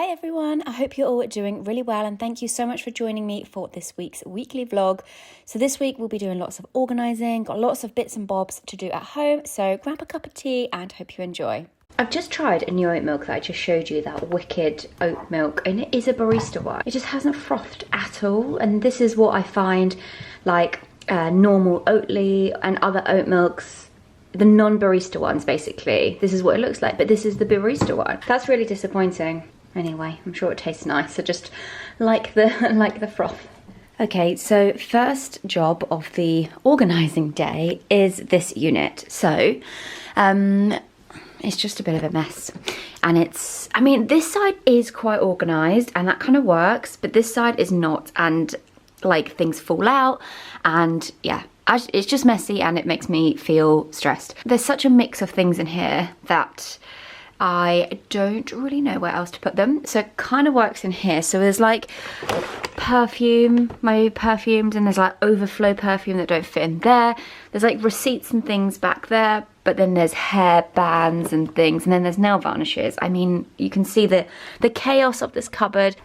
Hi everyone, I hope you're all doing really well and thank you so much for joining me for this week's weekly vlog. So this week we'll be doing lots of organising, got lots of bits and bobs to do at home, so grab a cup of tea and hope you enjoy. I've just tried a new oat milk that I just showed you, that wicked oat milk, and it is a barista one. It just hasn't frothed at all, and this is what I find like normal Oatly and other oat milks, the non-barista ones basically. This is what it looks like, but this is the barista one. That's really disappointing. Anyway, I'm sure it tastes nice, so just like the froth. Okay, so first job of the organising day is this unit. So, it's just a bit of a mess. And I mean, this side is quite organised and that kind of works, but this side is not, and like things fall out and yeah, it's just messy and it makes me feel stressed. There's such a mix of things in here that I don't really know where else to put them. So it kind of works in here. So there's like perfume, my perfumes, and there's like overflow perfume that don't fit in there. There's like receipts and things back there, but then there's hair bands and things, and then there's nail varnishes. I mean, you can see the chaos of this cupboard.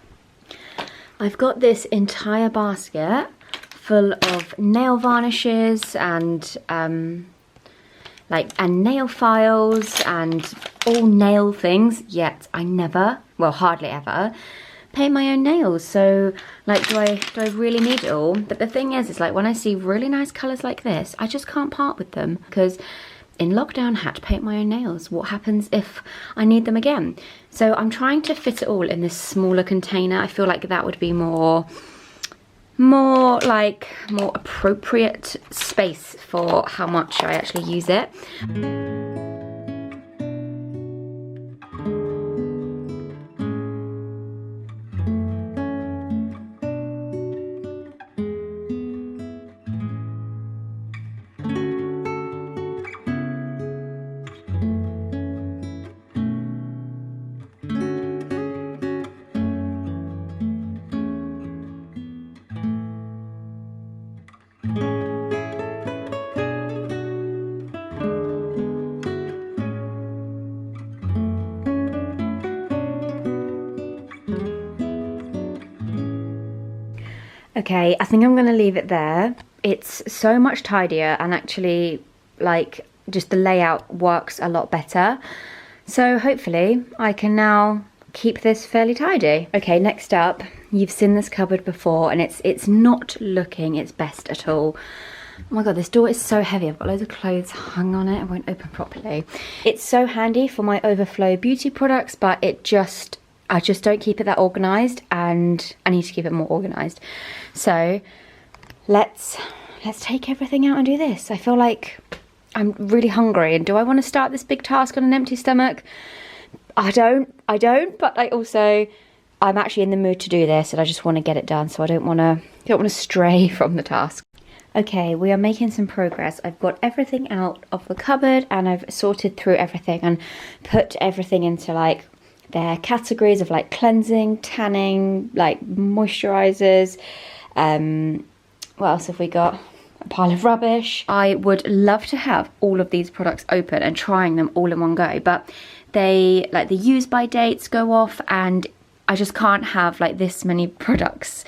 I've got this entire basket full of nail varnishes and nail files and all nail things, yet I never, well hardly ever, paint my own nails. So like, do I really need it all? But the thing is, it's like when I see really nice colours like this, I just can't part with them, because in lockdown I had to paint my own nails. What happens if I need them again? So I'm trying to fit it all in this smaller container. I feel like that would be more appropriate space for how much I actually use it. Okay, I think I'm going to leave it there. It's so much tidier, and actually, like, just the layout works a lot better. So hopefully I can now keep this fairly tidy. Okay, next up, you've seen this cupboard before, and it's not looking its best at all. Oh my god, this door is so heavy. I've got loads of clothes hung on it. It won't open properly. It's so handy for my overflow beauty products, but I just don't keep it that organised, and I need to keep it more organised. So let's take everything out and do this. I feel like I'm really hungry, and do I want to start this big task on an empty stomach? I don't, but I'm actually in the mood to do this, and I just want to get it done, so I don't want to stray from the task. Okay, we are making some progress. I've got everything out of the cupboard, and I've sorted through everything and put everything into like their categories of like cleansing, tanning, like moisturizers. What else have we got? A pile of rubbish. I would love to have all of these products open and trying them all in one go, but the use by dates go off, and I just can't have like this many products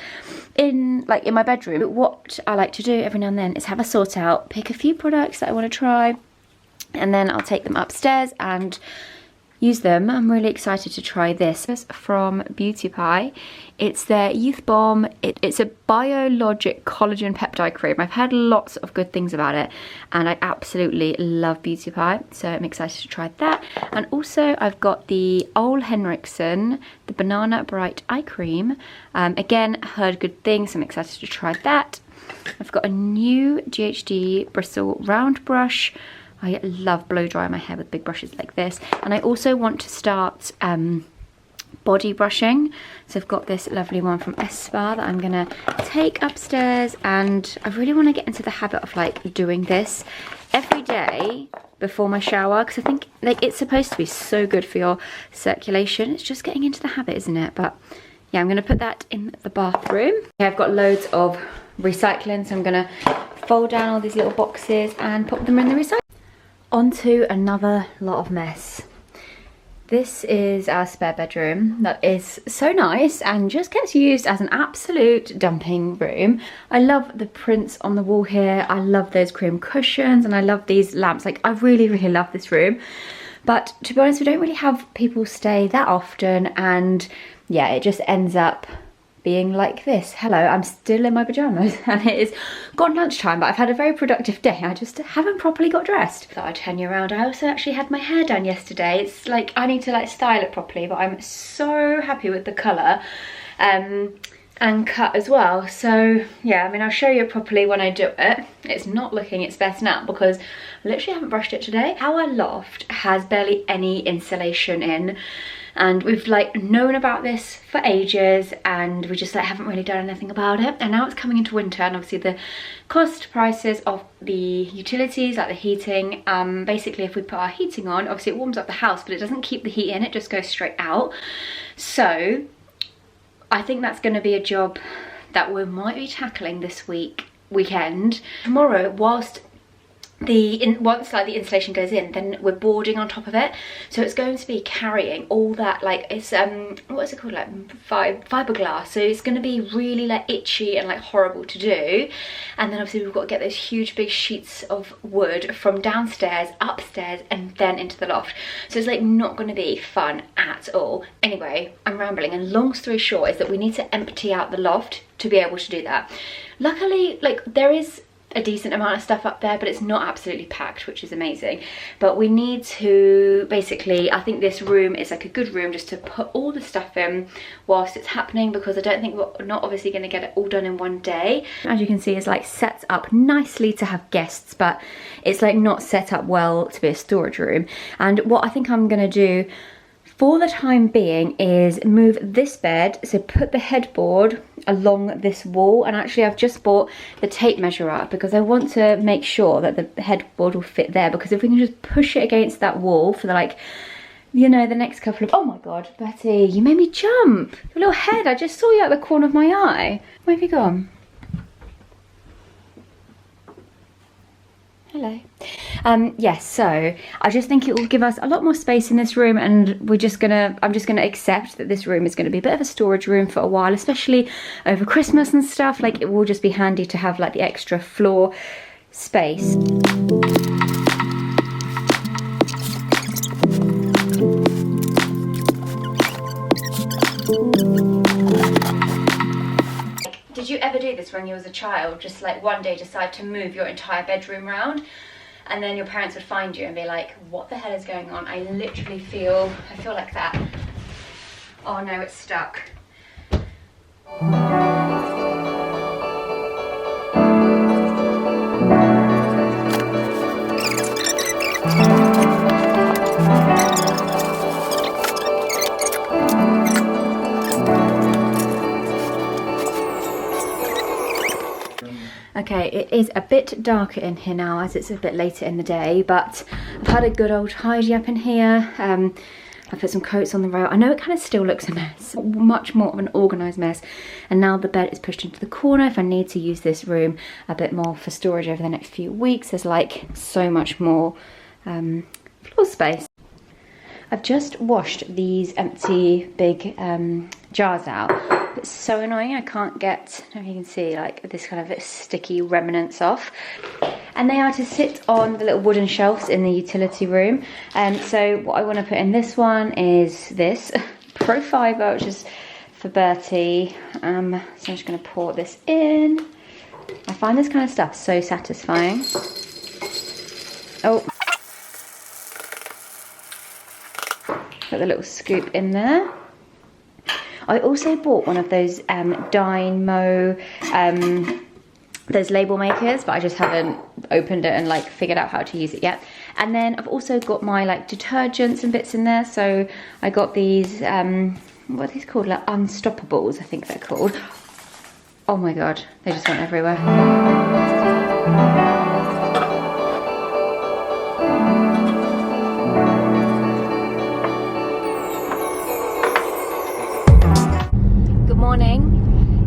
in my bedroom. But what I like to do every now and then is have a sort out, pick a few products that I want to try, and then I'll take them upstairs and use them. I'm really excited to try this. This is from Beauty Pie. It's their Youth Bomb. It's a biologic collagen peptide cream. I've heard lots of good things about it, and I absolutely love Beauty Pie, so I'm excited to try that. And also I've got the Ole Henriksen, the Banana Bright Eye Cream. Again, heard good things, so I'm excited to try that. I've got a new GHD bristle round brush. I love blow drying my hair with big brushes like this. And I also want to start body brushing. So I've got this lovely one from Espa that I'm gonna take upstairs, and I really want to get into the habit of like doing this every day before my shower, because I think like it's supposed to be so good for your circulation. It's just getting into the habit, isn't it? But yeah, I'm gonna put that in the bathroom. Okay, I've got loads of recycling, so I'm gonna fold down all these little boxes and pop them in the recycling. Onto another lot of mess. This is our spare bedroom that is so nice and just gets used as an absolute dumping room. I love the prints on the wall here. I love those cream cushions and I love these lamps. Like, I really, really love this room. But to be honest, we don't really have people stay that often, and yeah, it just ends up being like this. Hello, I'm still in my pajamas and it is gone lunchtime, but I've had a very productive day. I just haven't properly got dressed. Thought I'd turn you around. I also actually had my hair done yesterday. It's like, I need to like style it properly, but I'm so happy with the colour and cut as well. So yeah, I mean, I'll show you it properly when I do it. It's not looking its best now because I literally haven't brushed it today. Our loft has barely any insulation in, and we've like known about this for ages and we just like haven't really done anything about it. And now it's coming into winter, and obviously the cost prices of the utilities, like the heating, basically if we put our heating on, obviously it warms up the house, but it doesn't keep the heat in, it just goes straight out. So I think that's going to be a job that we might be tackling this weekend. Tomorrow, once like the insulation goes in, then we're boarding on top of it, so it's going to be carrying all that, like, it's what's it called, like fiberglass, so it's going to be really like itchy and like horrible to do. And then obviously we've got to get those huge big sheets of wood from downstairs upstairs and then into the loft, so it's like not going to be fun at all. Anyway, I'm rambling, and long story short is that we need to empty out the loft to be able to do that. Luckily, like, there is a decent amount of stuff up there, but it's not absolutely packed, which is amazing. But we need to basically, I think this room is like a good room just to put all the stuff in whilst it's happening, because I don't think we're not obviously going to get it all done in one day. As you can see, it's like set up nicely to have guests, but it's like not set up well to be a storage room. And what I think I'm going to do for the time being is move this bed, so put the headboard along this wall, and actually I've just bought the tape measure up because I want to make sure that the headboard will fit there, because if we can just push it against that wall for the, like, you know, the next couple of, oh my god, Betty, you made me jump. Your little head, I just saw you out the corner of my eye. Where have you gone? Hello. Yes, so I just think it will give us a lot more space in this room, and I'm just gonna accept that this room is gonna be a bit of a storage room for a while, especially over Christmas and stuff. Like, it will just be handy to have like the extra floor space. Did you ever do this when you was a child? Just like one day decide to move your entire bedroom round, and then your parents would find you and be like, what the hell is going on? I literally feel like that. Oh no, it's stuck. Okay, it is a bit darker in here now as it's a bit later in the day, but I've had a good old tidy up in here. I put some coats on the rail. I know it kind of still looks a mess, much more of an organised mess. And now the bed is pushed into the corner. If I need to use this room a bit more for storage over the next few weeks, there's like so much more floor space. I've just washed these empty big jars out. It's so annoying, I can't get, I don't know if you can see, like this kind of sticky remnants off. And they are to sit on the little wooden shelves in the utility room. So what I want to put in this one is this Pro Fiber, which is for Bertie. So I'm just going to pour this in. I find this kind of stuff so satisfying. Oh. Put the little scoop in there. I also bought one of those Dynamo, those label makers, but I just haven't opened it and like figured out how to use it yet. And then I've also got my like detergents and bits in there. So I got these, what are these called? Like Unstoppables, I think they're called. Oh my god, they just went everywhere.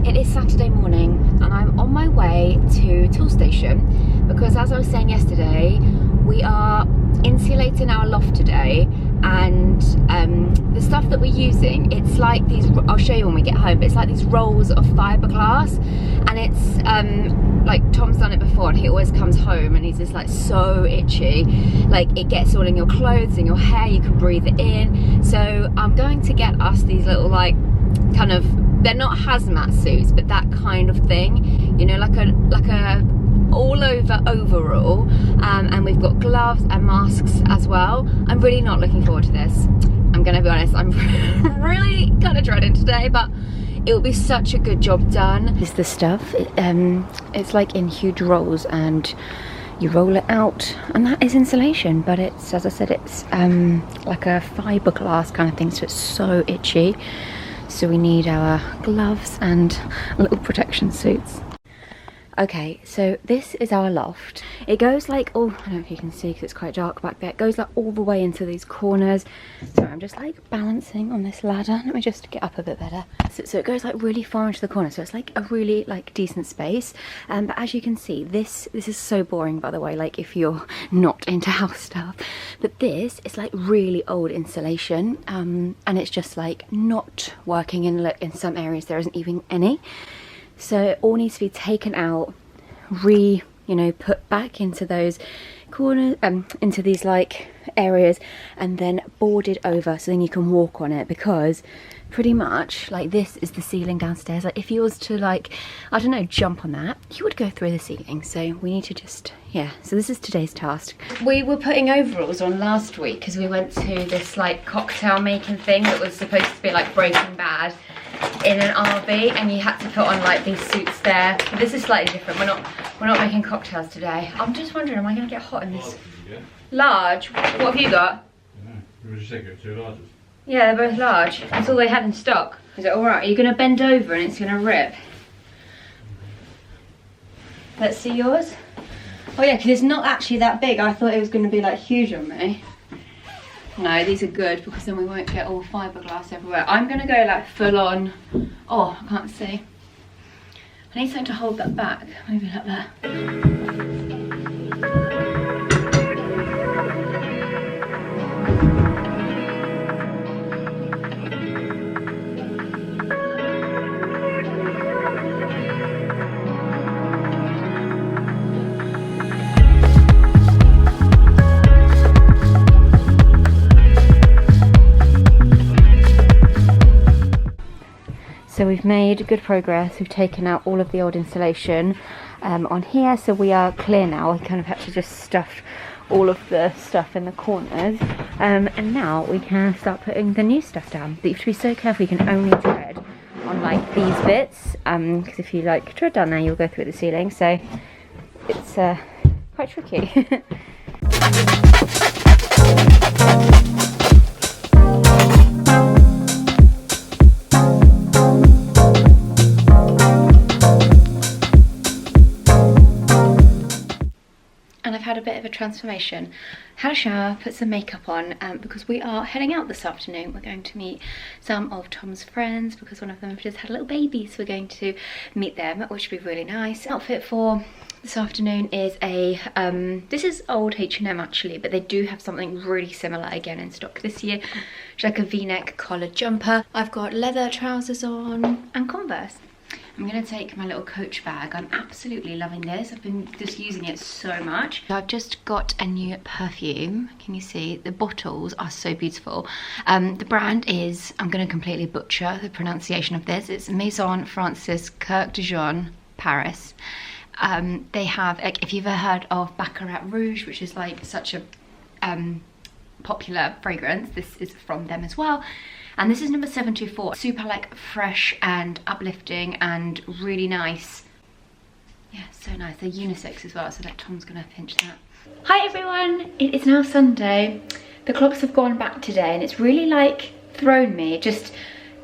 It is Saturday morning and I'm on my way to Toolstation because, as I was saying yesterday, we are insulating our loft today and the stuff that we're using, it's like these, I'll show you when we get home, but it's like these rolls of fiberglass, and it's like Tom's done it before, and he always comes home and he's just like so itchy, like it gets all in your clothes and your hair, you can breathe it in. So I'm going to get us these little like kind of, they're not hazmat suits, but that kind of thing, you know, like a all over overall, and we've got gloves and masks as well. I'm really not looking forward to this, I'm gonna be honest. I'm really kind of dreading today, but it will be such a good job done. This is the stuff, it's like in huge rolls and you roll it out, and that is insulation, but it's, as I said, it's like a fiberglass kind of thing, so it's so itchy. So we need our gloves and little protection suits. Okay, so this is our loft. It goes like, oh, I don't know if you can see because it's quite dark back there. It goes like all the way into these corners. So I'm just like balancing on this ladder. Let me just get up a bit better. So it goes like really far into the corner. So it's like a really like decent space. But as you can see, this is so boring, by the way, like if you're not into house stuff. But this is like really old insulation. And it's just like not working in some areas. There isn't even any. So it all needs to be taken out, put back into those corners, into these like areas, and then boarded over so then you can walk on it, because pretty much like this is the ceiling downstairs. Like if you was to like, I don't know, jump on that, you would go through the ceiling. So we need to just, yeah, so this is today's task. We were putting overalls on last week because we went to this like cocktail making thing that was supposed to be like Breaking Bad in an RV, and you had to put on like these suits there. But this is slightly different. We're not making cocktails today. I'm just wondering, am I going to get hot in this? Large? What have you got? You were just thinking of 2 larges. Yeah, they're both large. That's all they had in stock. Is it alright? Are you going to bend over and it's going to rip? Let's see yours. Oh yeah, because it's not actually that big. I thought it was going to be like huge on me. No, these are good because then we won't get all fiberglass everywhere. I'm going to go like full on. Oh, I can't see. I need something to hold that back. Maybe like that. So we've made good progress. We've taken out all of the old insulation on here, so we are clear now. We kind of had to just stuff all of the stuff in the corners, and now we can start putting the new stuff down. But you have to be so careful. You can only tread on like these bits, because if you like tread down there, you'll go through the ceiling. So it's quite tricky. And I've had a bit of a transformation. Had a shower, put some makeup on, because we are heading out this afternoon. We're going to meet some of Tom's friends because one of them just had a little baby, so we're going to meet them, which should be really nice. Outfit for this afternoon is a, this is old H&M actually, but they do have something really similar again in stock this year. It's like a V-neck collared jumper. I've got leather trousers on and Converse. I'm going to take my little Coach bag. I'm absolutely loving this. I've been just using it so much. I've just got a new perfume. Can you see? The bottles are so beautiful. The brand is, I'm going to completely butcher the pronunciation of this. It's Maison Francis Kurkdjian, Paris. They have, like, if you've ever heard of Baccarat Rouge, which is like such a popular fragrance, this is from them as well. And this is number 724. Super like fresh and uplifting and really nice. Yeah, so nice. They're unisex as well, so that Tom's gonna pinch that. Hi everyone, it is now Sunday. The clocks have gone back today and it's really like thrown me. Just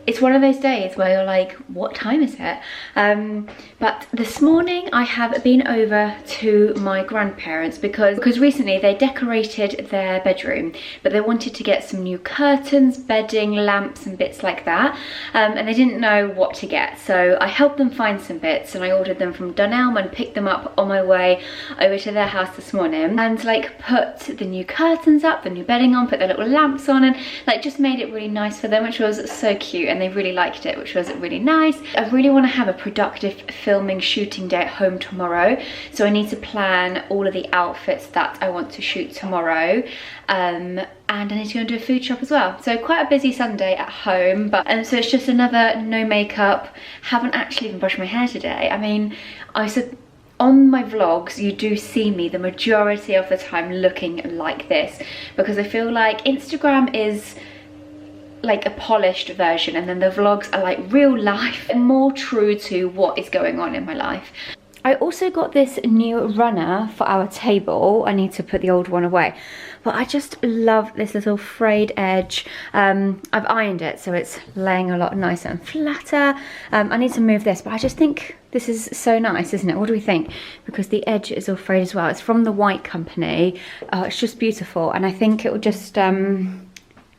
it's one of those days where you're like, what time is it? But this morning I have been over to my grandparents because recently they decorated their bedroom, but they wanted to get some new curtains, bedding, lamps and bits like that, and they didn't know what to get. So I helped them find some bits and I ordered them from Dunelm and picked them up on my way over to their house this morning, and like put the new curtains up, the new bedding on, put the little lamps on, and like just made it really nice for them, which was so cute, and they really liked it, which was really nice. I really want to have a productive filming shooting day at home tomorrow, so I need to plan all of the outfits that I want to shoot tomorrow, and I need to go and do a food shop as well. So quite a busy Sunday at home, but so it's just another no makeup. Haven't actually even brushed my hair today. I mean, I said on my vlogs you do see me the majority of the time looking like this, because I feel like Instagram is like a polished version and then the vlogs are like real life and more true to what is going on in my life. I also got this new runner for our table. I need to put the old one away, but I just love this little frayed edge. I've ironed it so it's laying a lot nicer and flatter. I need to move this, but I just think this is so nice, isn't it? What do we think? Because the edge is all frayed as well. It's from the White Company. It's just beautiful, and I think it will just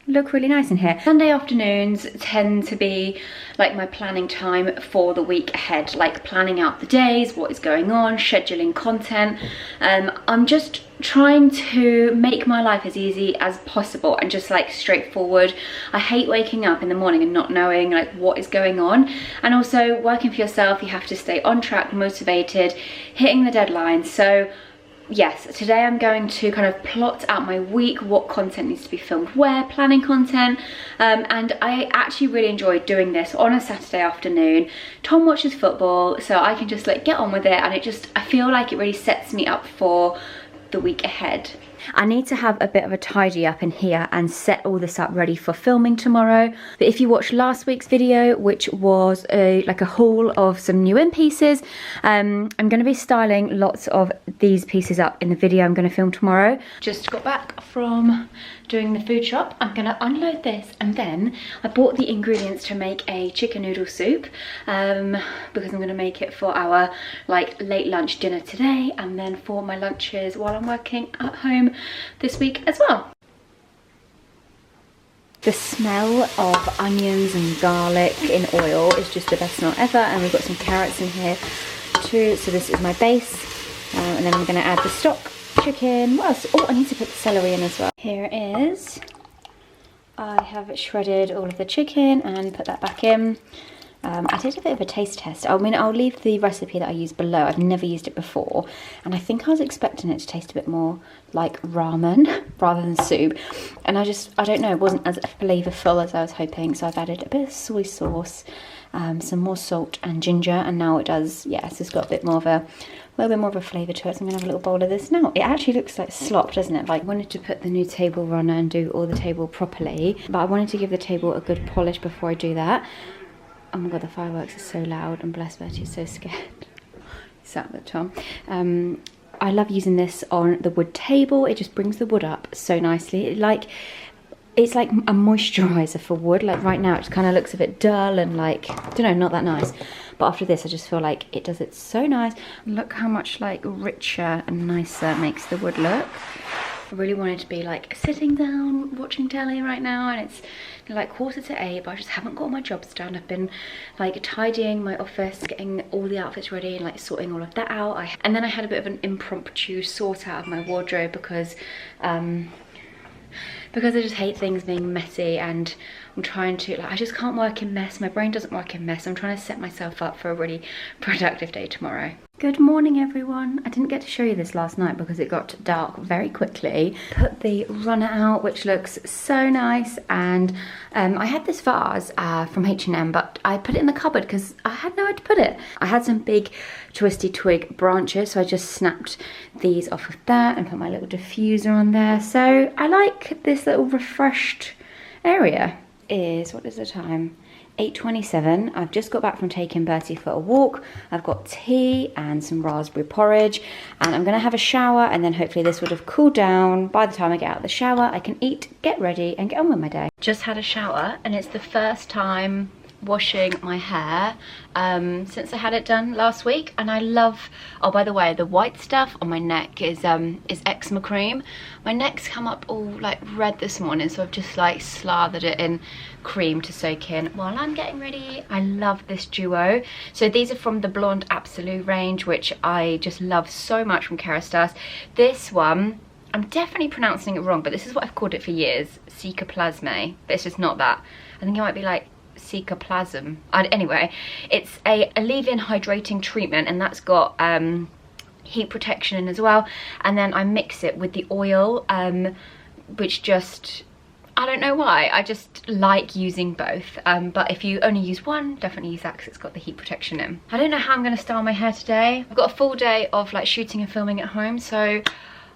look really nice in here. Sunday afternoons tend to be like my planning time for the week ahead, like planning out the days, what is going on, scheduling content. I'm just trying to make my life as easy as possible and just like straightforward. I hate waking up in the morning and not knowing like what is going on, and also working for yourself, you have to stay on track, motivated, hitting the deadline. So yes, today I'm going to kind of plot out my week, what content needs to be filmed where, planning content, and I actually really enjoy doing this on a Saturday afternoon. Tom watches football, so I can just like get on with it, and I feel like it really sets me up for the week ahead. I need to have a bit of a tidy up in here and set all this up ready for filming tomorrow. But if you watched last week's video, which was like a haul of some new in pieces, I'm going to be styling lots of these pieces up in the video I'm going to film tomorrow. Just got back from doing the food shop. I'm going to unload this, and then I bought the ingredients to make a chicken noodle soup, because I'm going to make it for our like late lunch dinner today, and then for my lunches while I'm working at home this week as well. The smell of onions and garlic in oil is just the best smell ever, and we've got some carrots in here too. So this is my base, and then I'm going to add the stock, chicken. What else? Oh, I need to put the celery in as well. Here it is. I have shredded all of the chicken and put that back in. I did a bit of a taste test. I mean, I'll leave the recipe that I used below. I've never used it before, and I think I was expecting it to taste a bit more like ramen rather than soup, and I don't know, it wasn't as flavourful as I was hoping, so I've added a bit of soy sauce, some more salt and ginger, and now it does, yes, it's got a little bit more of a flavour to it. So I'm going to have a little bowl of this now. It actually looks like slop, doesn't it? Like, I wanted to put the new table runner and do all the table properly, but I wanted to give the table a good polish before I do that. Oh my god, the fireworks are so loud, and bless Bertie is so scared. Sat with Tom. I love using this on the wood table. It just brings the wood up so nicely. It's like a moisturiser for wood. Like right now it just kind of looks a bit dull and like, I don't know, not that nice. But after this I just feel like it does it so nice. Look how much like richer and nicer it makes the wood look. I really wanted to be like sitting down watching telly right now, and it's like 7:45, but I just haven't got all my jobs done. I've been like tidying my office, getting all the outfits ready and like sorting all of that out. And then I had a bit of an impromptu sort out of my wardrobe because I just hate things being messy, and I'm trying to, like, I just can't work in mess. My brain doesn't work in mess. I'm trying to set myself up for a really productive day tomorrow. Good morning, everyone. I didn't get to show you this last night because it got dark very quickly. Put the runner out, which looks so nice, and I had this vase from H&M, but I put it in the cupboard because I had nowhere to put it. I had some big twisty twig branches, so I just snapped these off of that and put my little diffuser on there. So I like this little refreshed area. What is the time? 8:27. I've just got back from taking Bertie for a walk. I've got tea and some raspberry porridge, and I'm gonna have a shower, and then hopefully this would have cooled down. By the time I get out of the shower, I can eat, get ready, and get on with my day. Just had a shower, and it's the first time washing my hair since I had it done last week, and I love, oh by the way, the white stuff on my neck is eczema cream. My neck's come up all like red this morning, so I've just like slathered it in cream to soak in while I'm getting ready. I love this duo. So these are from the Blonde Absolute range, which I just love so much, from Kerastase. This one, I'm definitely pronouncing it wrong, but this is what I've called it for years, Cicaplazme, but it's just not that. I think it might be like Cicaplasm. Anyway, it's a leave-in hydrating treatment, and that's got heat protection in as well. And then I mix it with the oil, which just, I don't know why, I just like using both. But if you only use one, definitely use that because it's got the heat protection in. I don't know how I'm going to style my hair today. I've got a full day of like shooting and filming at home, so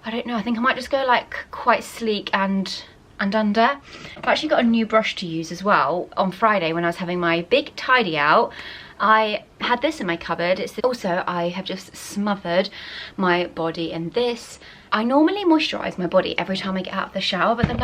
I don't know. I think I might just go like quite sleek and under. I've actually got a new brush to use as well. On Friday when I was having my big tidy out, I had this in my cupboard. Also, I have just smothered my body in this. I normally moisturize my body every time I get out of the shower, but the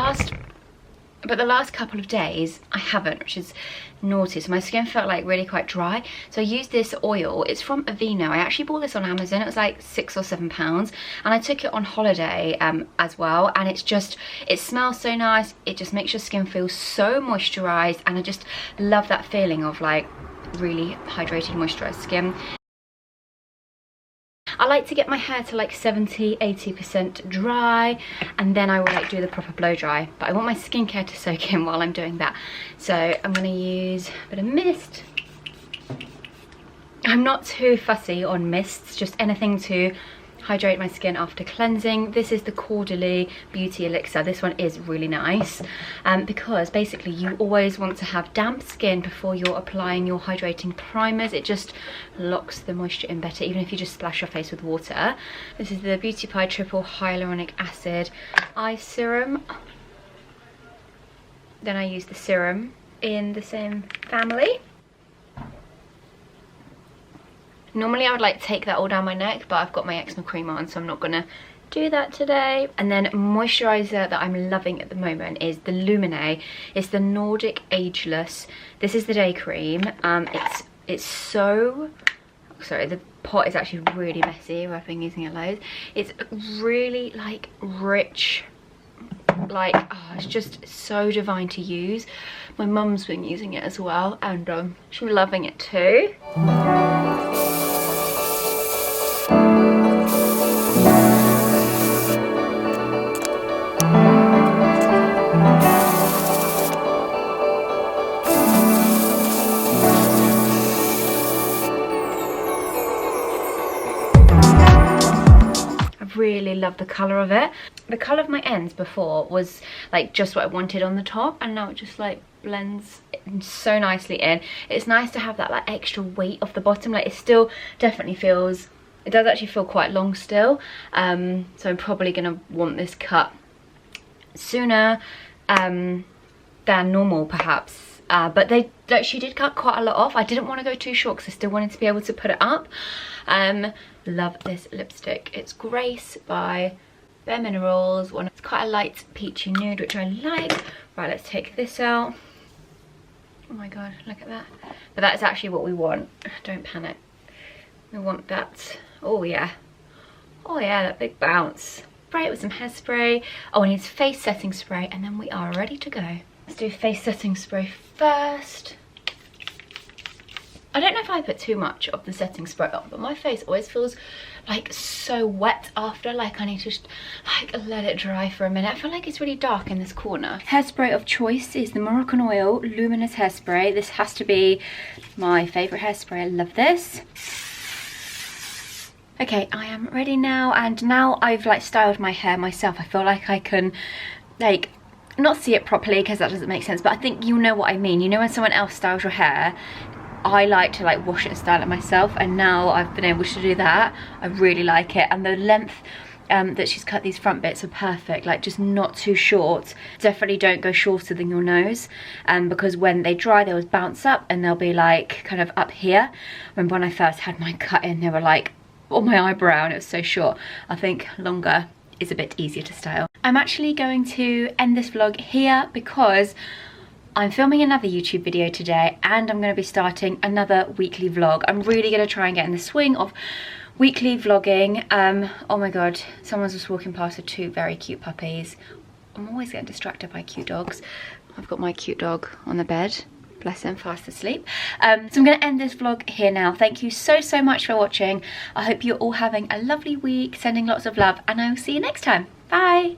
last couple of days I haven't, which is naughty. So my skin felt like really quite dry, so I used this oil. It's from Aveeno. I actually bought this on Amazon. It was like £6 or £7, and I took it on holiday as well, and it smells so nice. It just makes your skin feel so moisturized, and I just love that feeling of like really hydrated, moisturized skin. I like to get my hair to like 70–80% dry, and then I will like do the proper blow dry, but I want my skincare to soak in while I'm doing that. So I'm going to use a bit of mist. I'm not too fussy on mists, just anything to hydrate my skin after cleansing. This is the Cordially Beauty Elixir. This one is really nice because basically you always want to have damp skin before you're applying your hydrating primers. It just locks the moisture in better, even if you just splash your face with water. This is the Beauty Pie Triple Hyaluronic Acid Eye Serum. Then I use the serum in the same family. Normally I would like take that all down my neck, but I've got my eczema cream on, so I'm not gonna do that today. And then moisturizer that I'm loving at the moment is the Lumine. It's the Nordic Ageless. This is the day cream. It's so, sorry, the pot is actually really messy. I've been using it loads. It's really like rich, like, oh, it's just so divine to use. My mum's been using it as well, and she's loving it too. Really love the color of it. The color of my ends before was like just what I wanted on the top, and now it just like blends so nicely in. It's nice to have that like extra weight off the bottom. Like it still definitely feels, it does actually feel quite long still, so I'm probably gonna want this cut sooner than normal perhaps, but she did cut quite a lot off. I didn't want to go too short because I still wanted to be able to put it up. Love this lipstick. It's Grace by Bare Minerals. It's quite a light peachy nude, which I like. Right, let's take this out. Oh my god, look at that. But that is actually what we want. Don't panic. We want that. Oh yeah. Oh yeah, that big bounce. Spray it with some hairspray. Oh, I need face setting spray, and then we are ready to go. Let's do face setting spray first. I don't know if I put too much of the setting spray on, but my face always feels like so wet after. Like I need to just like let it dry for a minute. I feel like it's really dark in this corner. Hairspray of choice is the Moroccan Oil Luminous Hairspray. This has to be my favourite hairspray. I love this. Okay, I am ready now, and now I've like styled my hair myself, I feel like I can like not see it properly because that doesn't make sense, but I think you know what I mean. You know when someone else styles your hair, I like to like wash it and style it myself, and now I've been able to do that. I really like it, and the length that she's cut these front bits are perfect, like just not too short. Definitely don't go shorter than your nose, because when they dry they always bounce up and they'll be like kind of up here. Remember when I first had mine cut in, they were like on my eyebrow and it was so short. I think longer is a bit easier to style. I'm actually going to end this vlog here because I'm filming another YouTube video today, and I'm going to be starting another weekly vlog. I'm really going to try and get in the swing of weekly vlogging. Oh my god, someone's just walking past with 2 very cute puppies. I'm always getting distracted by cute dogs. I've got my cute dog on the bed, bless him, fast asleep. So I'm going to end this vlog here now. Thank you so much for watching. I hope you're all having a lovely week, sending lots of love, and I will see you next time. Bye.